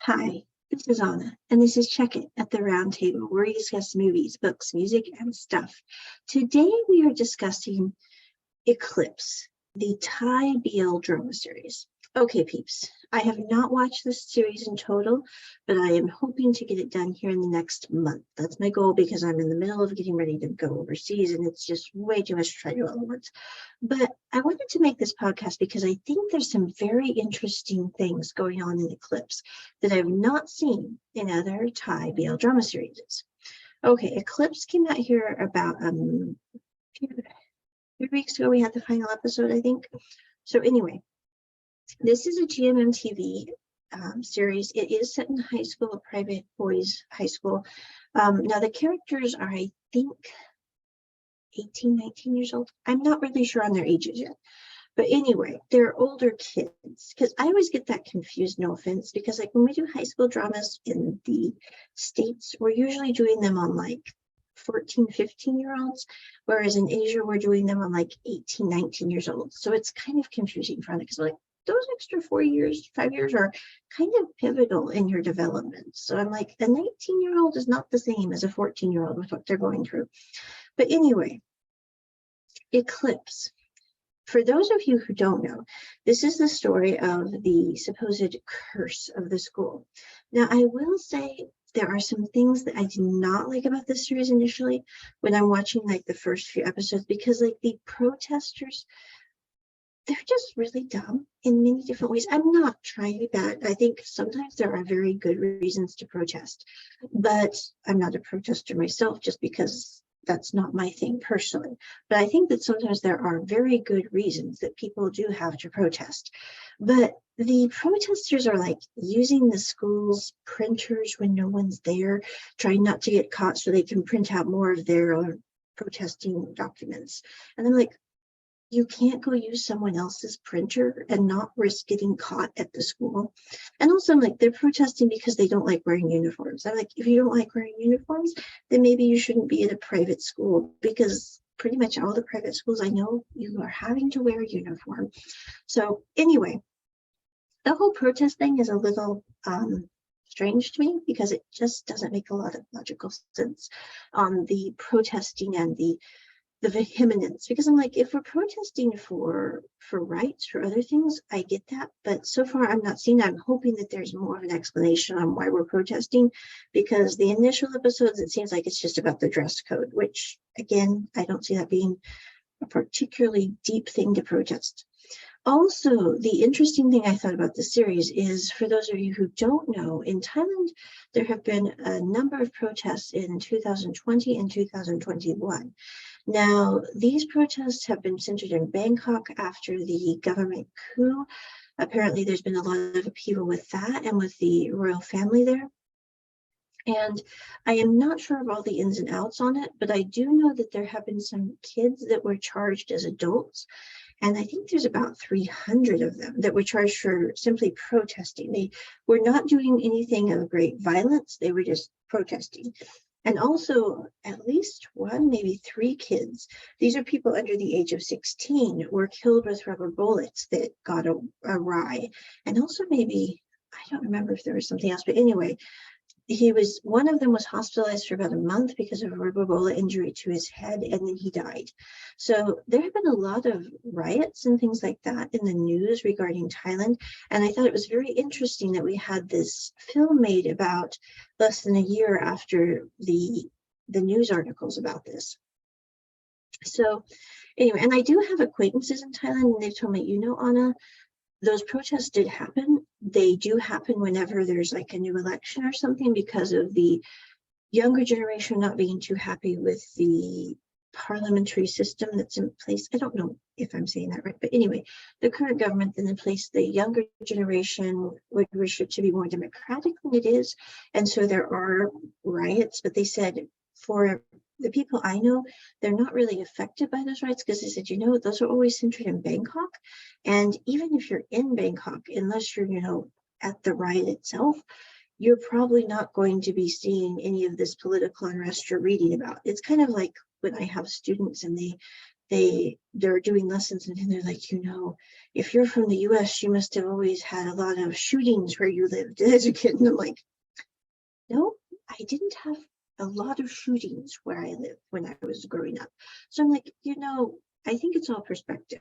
Hi, this is Anna, and this is Check It at the Round Table, where we discuss movies, books, music, and stuff. Today we are discussing Eclipse, the Thai BL drama series. Okay, peeps, I have not watched this series in total, but I am hoping to get it done here in the next month. That's my goal because I'm in the middle of getting ready to go overseas, and it's just way too much to try to do all at once. But I wanted to make this podcast because I think there's some very interesting things going on in Eclipse that I've not seen in other Thai BL drama series. Okay, Eclipse came out here about few weeks ago. We had the final episode, I think. So anyway, this is a GMMTV series. It is set in high school, a private boys' high school. Now the characters are, I think, 18, 19 years old. I'm not really sure on their ages yet. But anyway, they're older kids, because I always get that confused, no offense, because like when we do high school dramas in the States, we're usually doing them on like 14, 15-year-olds, whereas in Asia, we're doing them on like 18, 19 years old. So it's kind of confusing for them because like those extra 4 years, 5 years are kind of pivotal in your development. So I'm like, a 19-year-old is not the same as a 14-year-old with what they're going through. But anyway, Eclipse. For those of you who don't know, this is the story of the supposed curse of the school. Now, I will say there are some things that I did not like about this series initially when I'm watching like the first few episodes, because like the protesters, they're just really dumb in many different ways. I'm not trying to be bad. I think sometimes there are very good reasons to protest, but I'm not a protester myself just because that's not my thing personally. But I think that sometimes there are very good reasons that people do have to protest. But the protesters are like using the school's printers when no one's there, trying not to get caught so they can print out more of their protesting documents. And I'm like, you can't go use someone else's printer and not risk getting caught at the school. And also, I'm like, they're protesting because they don't like wearing uniforms. I'm like, if you don't like wearing uniforms, then maybe you shouldn't be at a private school, because pretty much all the private schools I know, you are having to wear a uniform. So anyway, the whole protest thing is a little strange to me because it just doesn't make a lot of logical sense on the protesting and the vehemence, because I'm like, if we're protesting for rights, for other things, I get that, but so far I'm not seeing that. I'm hoping that there's more of an explanation on why we're protesting, because the initial episodes, it seems like it's just about the dress code, which again, I don't see that being a particularly deep thing to protest. Also, the interesting thing I thought about the series is, for those of you who don't know, in Thailand, there have been a number of protests in 2020 and 2021. Now, these protests have been centered in Bangkok after the government coup. Apparently, there's been a lot of upheaval with that and with the royal family there. And I am not sure of all the ins and outs on it, but I do know that there have been some kids that were charged as adults. And I think there's about 300 of them that were charged for simply protesting. They were not doing anything of great violence. They were just protesting. And also, at least one, maybe 3 kids, these are people under the age of 16, were killed with rubber bullets that got awry. And also maybe, I don't remember if there was something else, but anyway, one of them was hospitalized for about a month because of a rubber bullet injury to his head, and then he died. So there have been a lot of riots and things like that in the news regarding Thailand, and I thought it was very interesting that we had this film made about less than a year after the news articles about this. So anyway, and I do have acquaintances in Thailand, and they've told me, you know, Anna, those protests did happen. They do happen whenever there's like a new election or something, because of the younger generation not being too happy with the parliamentary system that's in place. I don't know if I'm saying that right, but anyway, the current government that's in place, the younger generation would wish it to be more democratic than it is. And so there are riots, but they said for the people I know, they're not really affected by those riots, because they said, you know, those are always centered in Bangkok. And even if you're in Bangkok, unless you're, you know, at the riot itself, you're probably not going to be seeing any of this political unrest you're reading about. It's kind of like when I have students and they they're doing lessons, and they're like, if you're from the US, you must have always had a lot of shootings where you lived as a kid. And I'm like, no, I didn't have a lot of shootings where I lived when I was growing up. So I'm like, I think it's all perspective.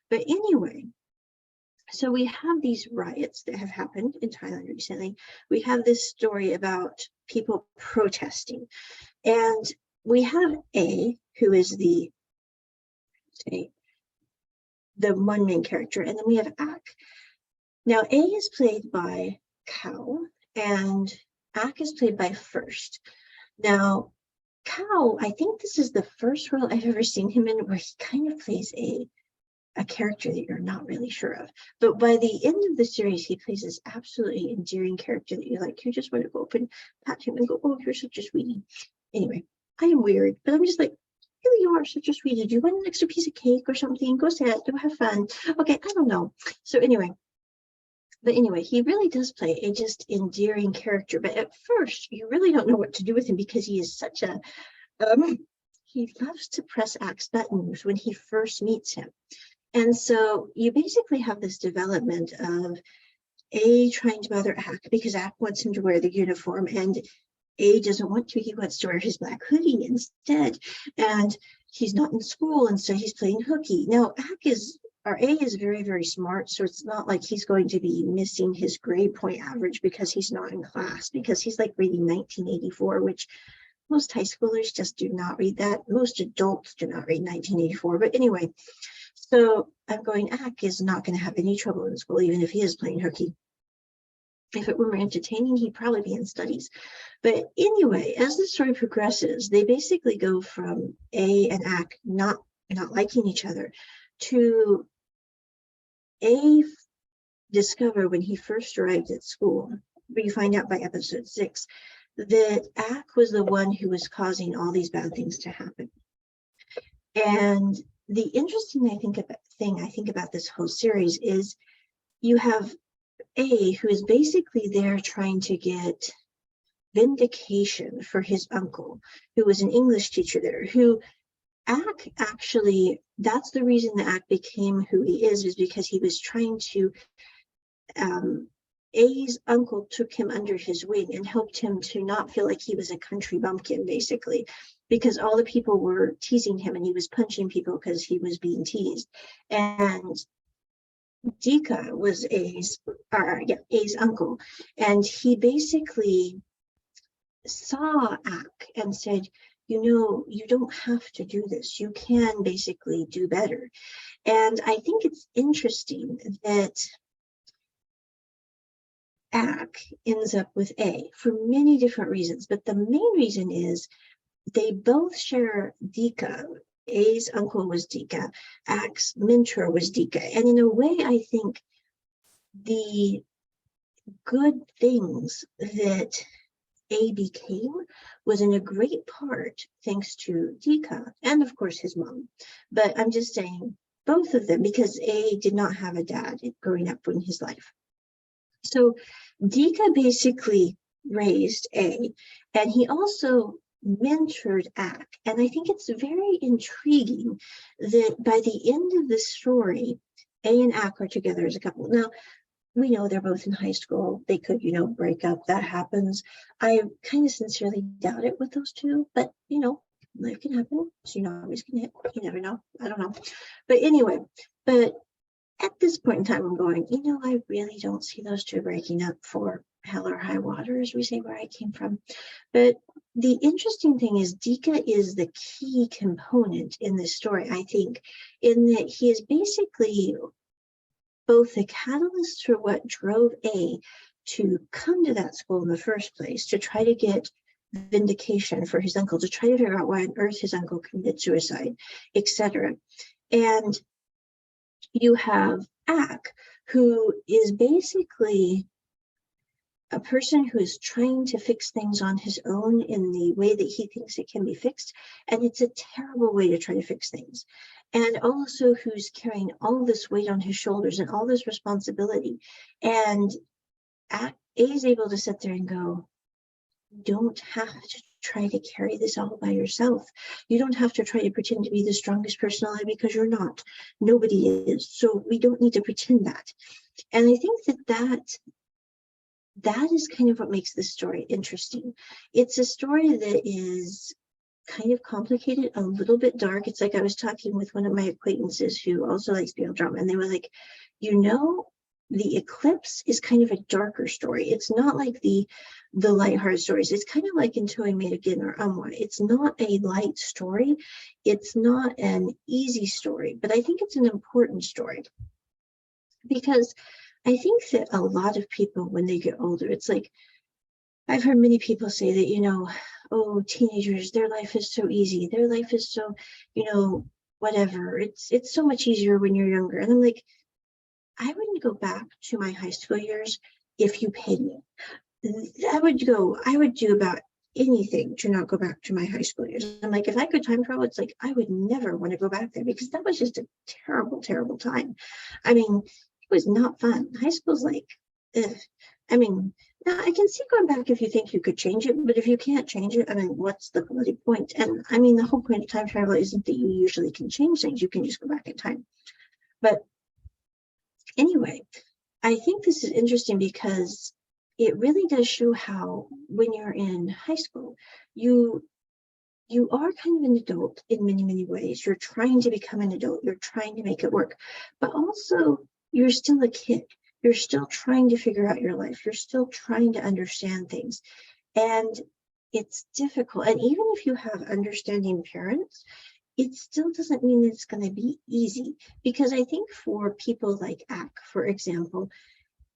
But anyway, so we have these riots that have happened in Thailand recently. We have this story about people protesting. And we have A, who is the one main character, and then we have Ak. Now, A is played by Cow, and Ak is played by First. Now, Cow, I think this is the first role I've ever seen him in where he kind of plays a character that you're not really sure of. But by the end of the series, he plays this absolutely endearing character that you just want to go up and pat him and go, oh, you're such a sweetie. Anyway, I am weird, but I'm just like, really, you are such a sweetie. Do you want an extra piece of cake or something? Go sit, go have fun. Okay, I don't know. So anyway, he really does play a just endearing character. But at first, you really don't know what to do with him because he is such a, he loves to press Ak's buttons when he first meets him. And so you basically have this development of A trying to bother Ak because Ak wants him to wear the uniform, and A doesn't want to. He wants to wear his black hoodie instead. And he's not in school, and so he's playing hooky. Now, A is very, very smart, so it's not like he's going to be missing his grade point average because he's not in class, because he's like reading 1984, which most high schoolers just do not read that. Most adults do not read 1984. But anyway, so I'm going, Ak is not going to have any trouble in school, even if he is playing hooky. If it were more entertaining, he'd probably be in studies. But anyway, as the story progresses, they basically go from A and Ak not liking each other to A discover when he first arrived at school, we find out by episode 6, that Ak was the one who was causing all these bad things to happen. And the interesting thing I think about this whole series is you have A, who is basically there trying to get vindication for his uncle, who was an English teacher there, who Ak actually, that's the reason that Ak became who he is because he was trying to, A's uncle took him under his wing and helped him to not feel like he was a country bumpkin, basically, because all the people were teasing him and he was punching people because he was being teased. And Dika was A's uncle, and he basically saw Ak and said, you don't have to do this. You can basically do better. And I think it's interesting that Ak ends up with A for many different reasons, but the main reason is they both share Dika. A's uncle was Dika, Ak's mentor was Dika. And in a way, I think the good things that A became was in a great part thanks to Dika and, of course, his mom. But I'm just saying both of them, because A did not have a dad growing up in his life. So Dika basically raised A, and he also mentored Ak. And I think it's very intriguing that by the end of the story, A and Ak are together as a couple. Now, we know they're both in high school. They could, break up. That happens. I kind of sincerely doubt it with those two, but, life can happen. So always can hit. You never know. I don't know. But anyway, at this point in time, I'm going, I really don't see those two breaking up for hell or high water, as we say where I came from. But the interesting thing is Dika is the key component in this story, I think, in that he is basically both the catalyst for what drove A to come to that school in the first place, to try to get vindication for his uncle, to try to figure out why on earth his uncle committed suicide, etc. And you have Ak, who is basically a person who is trying to fix things on his own in the way that he thinks it can be fixed. And it's a terrible way to try to fix things. And also who's carrying all this weight on his shoulders and all this responsibility. And A is able to sit there and go, don't have to try to carry this all by yourself. You don't have to try to pretend to be the strongest person alive, because you're not. Nobody is. So we don't need to pretend that. And I think that is kind of what makes this story interesting. It's a story that is kind of complicated, a little bit dark. It's like I was talking with one of my acquaintances who also likes BL drama, and they were like, the Eclipse is kind of a darker story. It's not like the lighthearted stories. It's kind of like Until I Meet Again or Umwa. It's not a light story. It's not an easy story, but I think it's an important story, because I think that a lot of people, when they get older, it's like, I've heard many people say that, oh, teenagers, their life is so easy. Their life is so, whatever. It's so much easier when you're younger. And I'm like, I wouldn't go back to my high school years if you paid me. I would do about anything to not go back to my high school years. I'm like, if I could time travel, it's like, I would never want to go back there, because that was just a terrible, terrible time. I mean, it was not fun. High school's like, ugh. I mean, now I can see going back if you think you could change it, but if you can't change it, I mean, what's the bloody point? And I mean, the whole point of time travel isn't that you usually can change things. You can just go back in time. But anyway, I think this is interesting because it really does show how, when you're in high school, you are kind of an adult in many, many ways. You're trying to become an adult. You're trying to make it work. But also, you're still a kid. You're still trying to figure out your life. You're still trying to understand things. And it's difficult. And even if you have understanding parents, it still doesn't mean that it's going to be easy. Because I think for people like Ak, for example,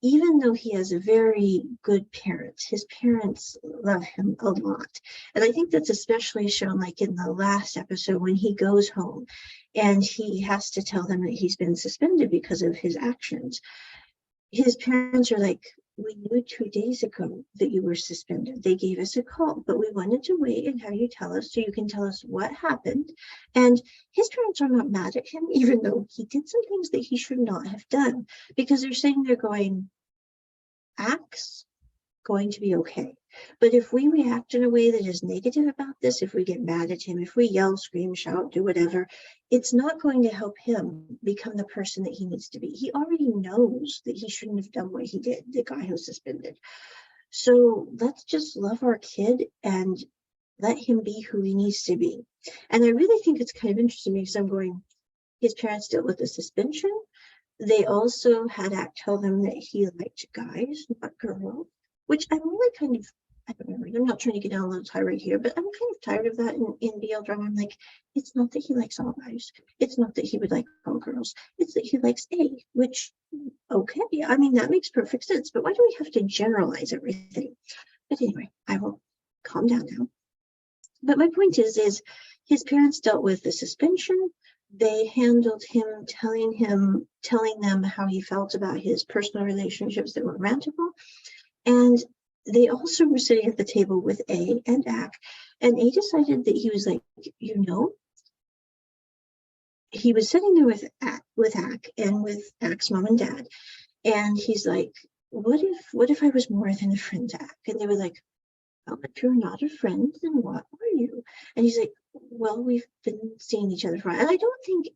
even though he has a very good parents, his parents love him a lot. And I think that's especially shown like in the last episode when he goes home and he has to tell them that he's been suspended because of his actions. His parents are like, we knew 2 days ago that you were suspended. They gave us a call, but we wanted to wait and have you tell us so you can tell us what happened. And his parents are not mad at him, even though he did some things that he should not have done, because they're saying, they're going, Ak's going to be okay. But if we react in a way that is negative about this, if we get mad at him, if we yell, scream, shout, do whatever, it's not going to help him become the person that he needs to be. He already knows that he shouldn't have done what he did, the guy who's suspended. So let's just love our kid and let him be who he needs to be. And I really think it's kind of interesting, because I'm going, his parents dealt with the suspension. They also had Ak tell them that he liked guys, not girls, which I'm really kind of, I don't know, I'm not trying to get down a little tirade here, but I'm kind of tired of that in BL drama. I'm like, it's not that he likes all guys. It's not that he would like all girls. It's that he likes A, which, okay, I mean, that makes perfect sense, but why do we have to generalize everything? But anyway, I will calm down now. But my point is his parents dealt with the suspension. They handled him, telling them how he felt about his personal relationships that were romantical. And they also were sitting at the table with A and Ak. And A decided that he was like, he was sitting there with Ak and with Ak's mom and dad. And he's like, what if I was more than a friend to Ak? And they were like, oh, if you're not a friend, then what are you? And he's like, well, we've been seeing each other for a while. And I don't think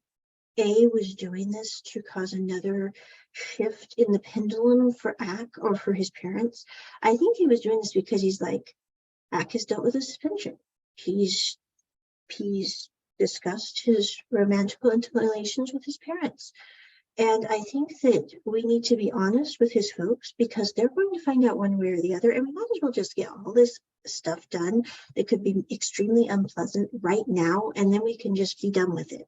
A was doing this to cause another shift in the pendulum for Ak or for his parents. I think he was doing this because he's like, Ak has dealt with a suspension. He's discussed his romantic relations with his parents. And I think that we need to be honest with his folks, because they're going to find out one way or the other. And we might as well just get all this stuff done that could be extremely unpleasant right now, and then we can just be done with it.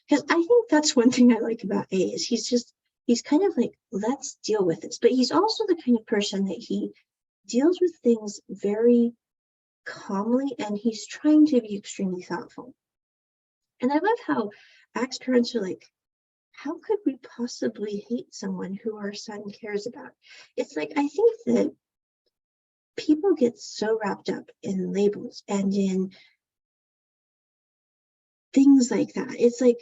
Because I think that's one thing I like about A, is he's kind of like, let's deal with this. But he's also the kind of person that he deals with things very calmly, and he's trying to be extremely thoughtful. And I love how Ak's parents are like, how could we possibly hate someone who our son cares about? It's like, I think that people get so wrapped up in labels and in things like that. It's like,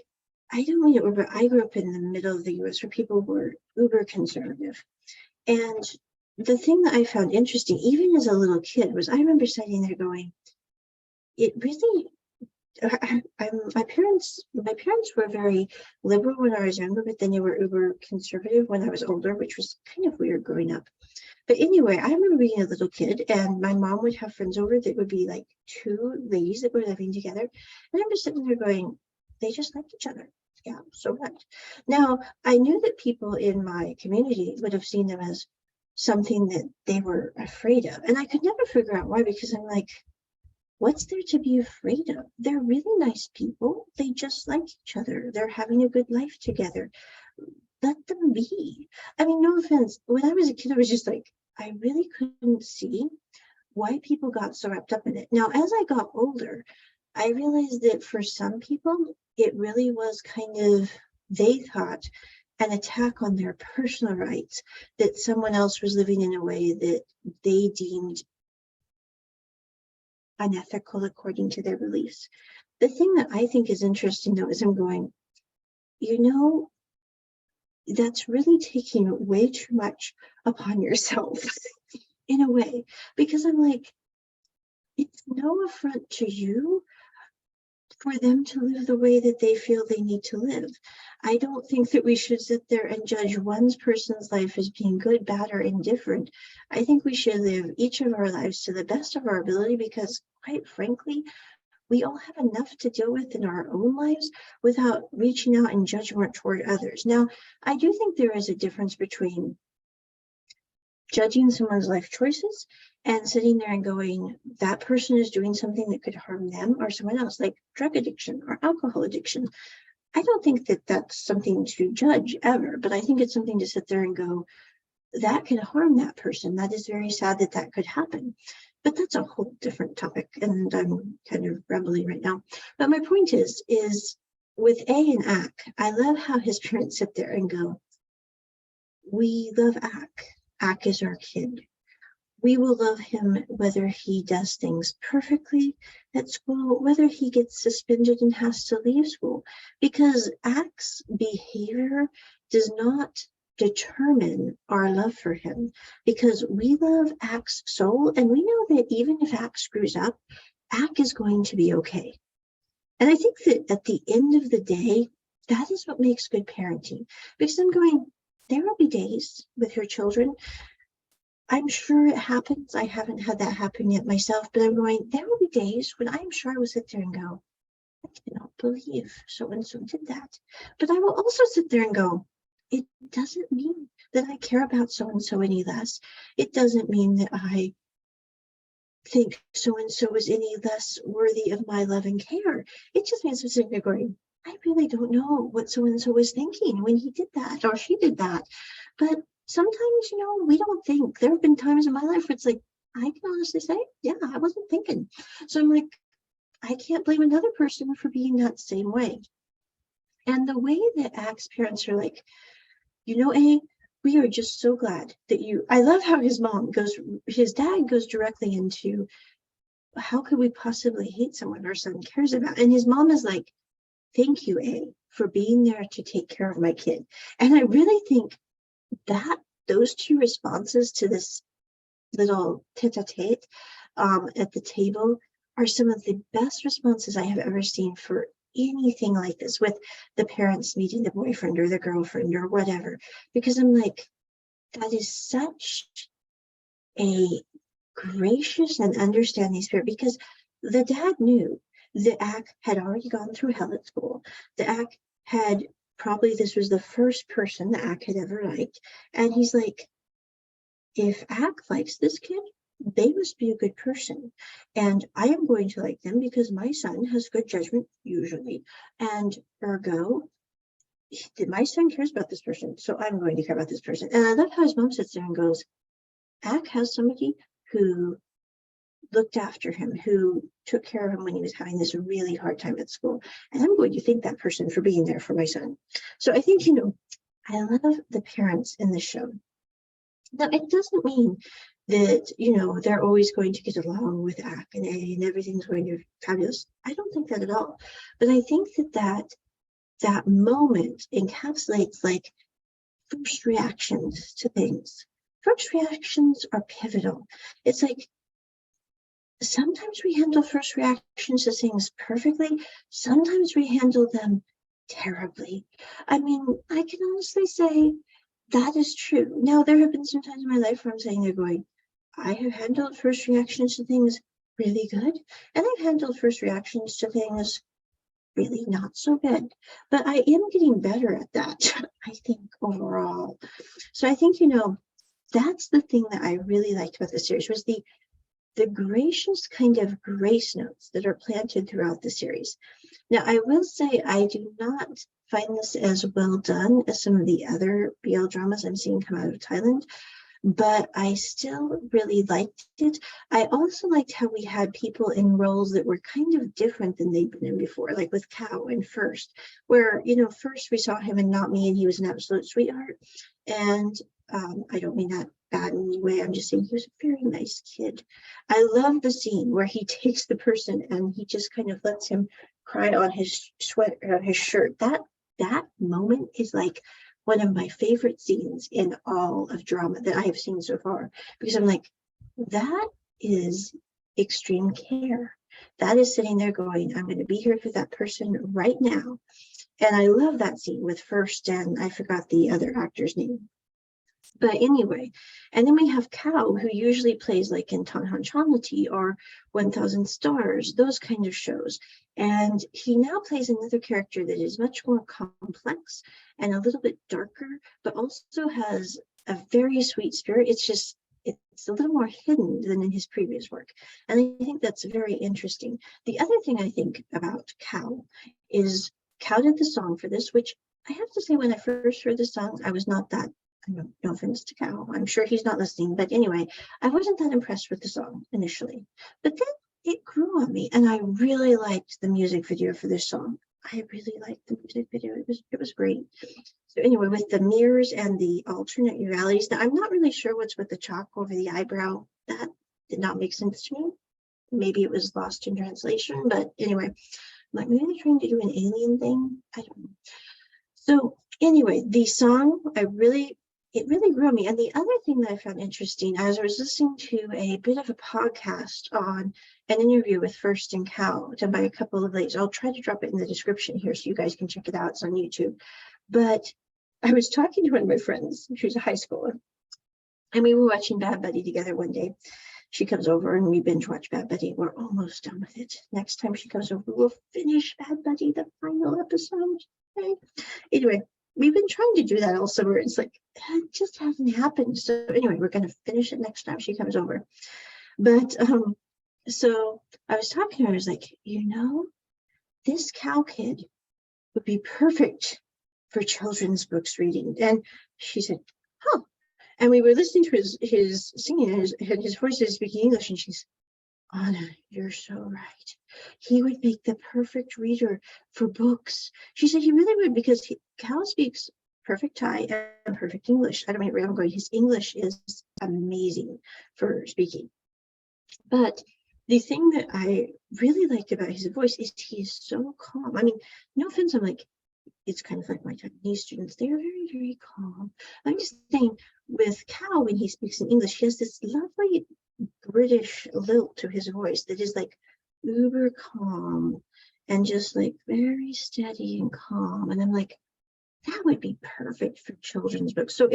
I don't mean it, but I grew up in the middle of the US where people were uber conservative. And the thing that I found interesting, even as a little kid, was I remember sitting there going, it really, my parents were very liberal when I was younger, but then they were uber conservative when I was older, which was kind of weird growing up. But anyway, I remember being a little kid, and my mom would have friends over that would be like two ladies that were living together. And I'm just sitting there going, they just liked each other. Yeah, so what? Now, I knew that people in my community would have seen them as something that they were afraid of. And I could never figure out why, because I'm like, what's there to be afraid of? They're really nice people. They just like each other. They're having a good life together. Let them be. I mean, no offense. When I was a kid, I was just like, I really couldn't see why people got so wrapped up in it. Now, as I got older, I realized that for some people, it really was kind of, they thought, an attack on their personal rights, that someone else was living in a way that they deemed unethical according to their beliefs. The thing that I think is interesting, though, is I'm going, you know, that's really taking way too much upon yourself in a way, because I'm like, it's no affront to you for them to live the way that they feel they need to live. I don't think that we should sit there and judge one person's life as being good, bad, or indifferent. I think we should live each of our lives to the best of our ability, because quite frankly, we all have enough to deal with in our own lives without reaching out in judgment toward others. Now, I do think there is a difference between judging someone's life choices and sitting there and going, that person is doing something that could harm them or someone else, like drug addiction or alcohol addiction. I don't think that that's something to judge ever, but I think it's something to sit there and go, that could harm that person. That is very sad that that could happen. But that's a whole different topic, and I'm kind of rambling right now. But my point is with A and Ak, I love how his parents sit there and go, we love Ak. Ak is our kid. We will love him whether he does things perfectly at school, whether he gets suspended and has to leave school, because Ak's behavior does not determine our love for him, because we love Ak's soul, and we know that even if Ak screws up, Ak is going to be okay. And I think that at the end of the day, that is what makes good parenting, because I'm going, there will be days with your children, I'm sure it happens. I haven't had that happen yet myself, but I'm going, there will be days when I'm sure I will sit there and go, I cannot believe so-and-so did that. But I will also sit there and go, it doesn't mean that I care about so-and-so any less. It doesn't mean that I think so-and-so is any less worthy of my love and care. It just means I'm sitting there going, I really don't know what so-and-so was thinking when he did that or she did that. But sometimes, we don't think. There have been times in my life where it's like, I can honestly say, yeah, I wasn't thinking. So I'm like, I can't blame another person for being that same way. And the way that Ak's parents are like, A, we are just so glad that I love how his dad goes directly into, how could we possibly hate someone our son cares about? And his mom is like, thank you, A, for being there to take care of my kid. And I really think that those two responses to this little tete-a-tete at the table are some of the best responses I have ever seen for anything like this, with the parents meeting the boyfriend or the girlfriend or whatever, because I'm like, that is such a gracious and understanding spirit, because the dad knew that Ak had already gone through hell at school. The Ak had probably, this was the first person that Ak had ever liked. And he's like, if Ak likes this kid, they must be a good person. And I am going to like them because my son has good judgment, usually. And ergo, my son cares about this person, so I'm going to care about this person. And I love how his mom sits there and goes, Ak has somebody who looked after him, who took care of him when he was having this really hard time at school. And I'm going to thank that person for being there for my son. So I think, I love the parents in the show. Now, it doesn't mean that, they're always going to get along with Ak and A and everything's going to be fabulous. I don't think that at all. But I think that moment encapsulates like first reactions to things. First reactions are pivotal. It's like, sometimes we handle first reactions to things perfectly. Sometimes we handle them terribly. I mean, I can honestly say that is true. Now, there have been some times in my life where I'm sitting there going, I have handled first reactions to things really good, and I've handled first reactions to things really not so good. But I am getting better at that, I think, overall. So I think, that's the thing that I really liked about the series was the gracious kind of grace notes that are planted throughout the series. Now, I will say I do not find this as well done as some of the other BL dramas I'm seeing come out of Thailand, but I still really liked it. I also liked how we had people in roles that were kind of different than they'd been in before, like with Cow in First, where, first we saw him in Not Me and he was an absolute sweetheart. And I don't mean that bad in any way. I'm just saying he was a very nice kid. I love the scene where he takes the person and he just kind of lets him cry on his sweater, his shirt. That moment is like one of my favorite scenes in all of drama that I have seen so far, because I'm like, that is extreme care. That is sitting there going, I'm going to be here for that person right now. And I love that scene with First, and I forgot the other actor's name. But anyway, and then we have Cow, who usually plays like in Tanhan Chanlati or 1000 Stars, those kind of shows. And he now plays another character that is much more complex and a little bit darker, but also has a very sweet spirit. It's a little more hidden than in his previous work. And I think that's very interesting. The other thing I think about Cow is Cow did the song for this, which I have to say, when I first heard the song, I was not that, no offense to Cal, I'm sure he's not listening, but anyway, I wasn't that impressed with the song initially, but then it grew on me and I really liked the music video for this song. I really liked the music video. It was great. So anyway, with the mirrors and the alternate realities, now I'm not really sure what's with the chalk over the eyebrow. That did not make sense to me. Maybe it was lost in translation, but anyway, like maybe they're trying to do an alien thing. I don't know. So anyway, the song, it really grew on me. And the other thing that I found interesting, as I was listening to a bit of a podcast on an interview with First and Cow done by a couple of ladies. I'll try to drop it in the description here so you guys can check it out. It's on YouTube. But I was talking to one of my friends. She was a high schooler. And we were watching Bad Buddy together one day. She comes over and we binge watch Bad Buddy. We're almost done with it. Next time she comes over, we'll finish Bad Buddy, the final episode. Okay? Anyway, we've been trying to do that all summer. It's like, it just hasn't happened. So anyway, we're going to finish it next time she comes over. But so I was talking to her. I was like, this Cow kid would be perfect for children's books reading. And she said, huh. And we were listening to his singing and his voice is speaking English. And she's, Anna, you're so right. He would make the perfect reader for books. She said he really would, because Cal speaks perfect Thai and perfect English. I don't know where I'm going. His English is amazing for speaking. But the thing that I really liked about his voice is he's so calm. I mean, no offense, I'm like, it's kind of like my Chinese students. They are very, very calm. I'm just saying, with Cal, when he speaks in English, he has this lovely British lilt to his voice that is like uber calm and just like very steady and calm. And I'm like, that would be perfect for children's books. So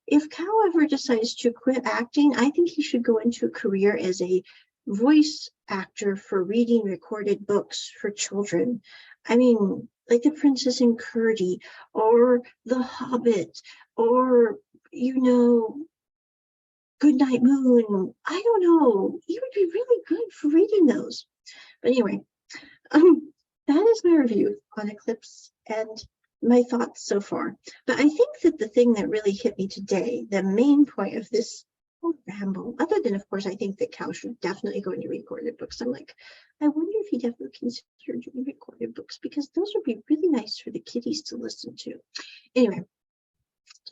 if Cal ever decides to quit acting, I think he should go into a career as a voice actor for reading recorded books for children. I mean, like The Princess and Curdie or The Hobbit or, Goodnight Moon. I don't know. You would be really good for reading those. But anyway, that is my review on Eclipse and my thoughts so far. But I think that the thing that really hit me today, the main point of this whole ramble, other than, of course, I think that Cal should definitely go into recorded books. I'm like, I wonder if he'd ever consider doing recorded books, because those would be really nice for the kiddies to listen to. Anyway,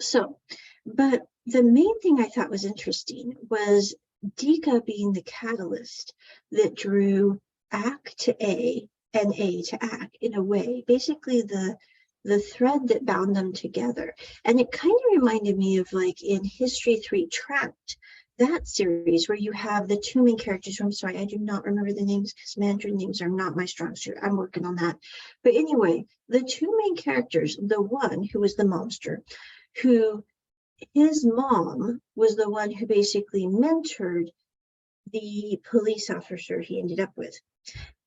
so, but the main thing I thought was interesting was Dika being the catalyst that drew Ak to A and A to Ak in a way, basically the thread that bound them together. And it kind of reminded me of, like, in History 3 Trapped, that series where you have the two main characters, who I'm sorry, I do not remember the names because Mandarin names are not my strong suit. I'm working on that. But anyway, the two main characters, the one who was the monster, who his mom was the one who basically mentored the police officer he ended up with.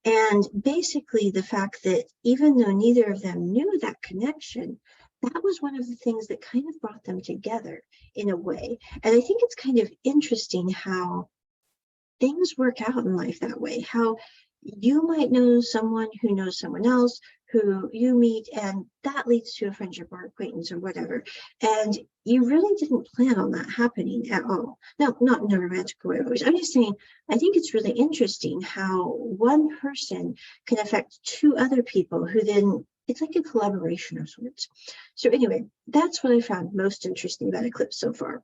And basically, the fact that even though neither of them knew that connection, that was one of the things that kind of brought them together in a way. And I think it's kind of interesting how things work out in life that way, how you might know someone who knows someone else who you meet, and that leads to a friendship or acquaintance or whatever. And you really didn't plan on that happening at all. No, not in a romantic way always. I'm just saying, I think it's really interesting how one person can affect two other people who then, it's like a collaboration of sorts. So anyway, that's what I found most interesting about Eclipse so far.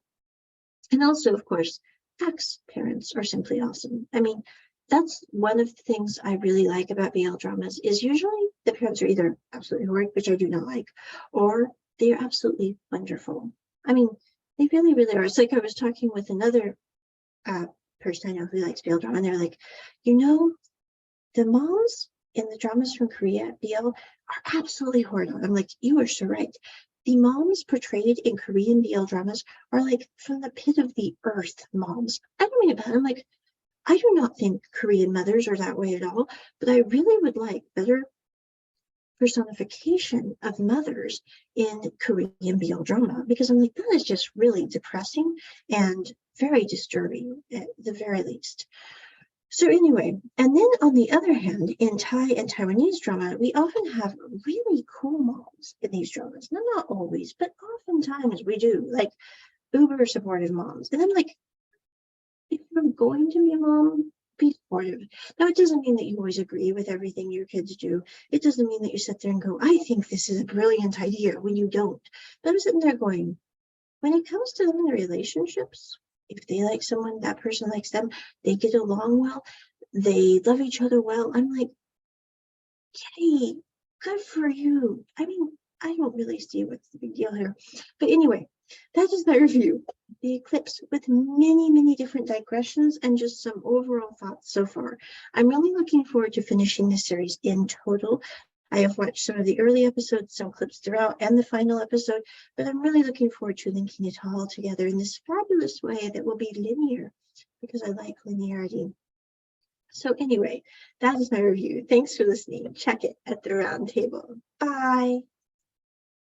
And also, of course, ex-parents are simply awesome. I mean, that's one of the things I really like about BL dramas is usually the parents are either absolutely horrid, which I do not like, or they are absolutely wonderful. I mean, they really, really are. It's like I was talking with another person I know who likes BL drama, and they're like, you know, the moms in the dramas from Korea, BL, are absolutely horrible. I'm like, you are so right. The moms portrayed in Korean BL dramas are like from the pit of the earth moms. I don't mean it bad. I'm like, I do not think Korean mothers are that way at all, but I really would like better personification of mothers in Korean BL drama, because I'm like, that is just really depressing and very disturbing at the very least. So anyway, and then on the other hand, in Thai and Taiwanese drama, we often have really cool moms in these dramas. Now, not always, but oftentimes we do, like uber supportive moms. And I'm like, if you're going to be a mom, be supportive. Now, it doesn't mean that you always agree with everything your kids do. It doesn't mean that you sit there and go, I think this is a brilliant idea, when you don't. But I'm sitting there going, when it comes to them in relationships, if they like someone, that person likes them, they get along well, they love each other well, I'm like, yay, good for you. I mean, I don't really see what's the big deal here. But anyway, that is my review. The Eclipse, with many, many different digressions and just some overall thoughts so far. I'm really looking forward to finishing this series in total. I have watched some of the early episodes, some clips throughout, and the final episode, but I'm really looking forward to linking it all together in this fabulous way that will be linear, because I like linearity. So anyway, that is my review. Thanks for listening. Check it at the round table. Bye.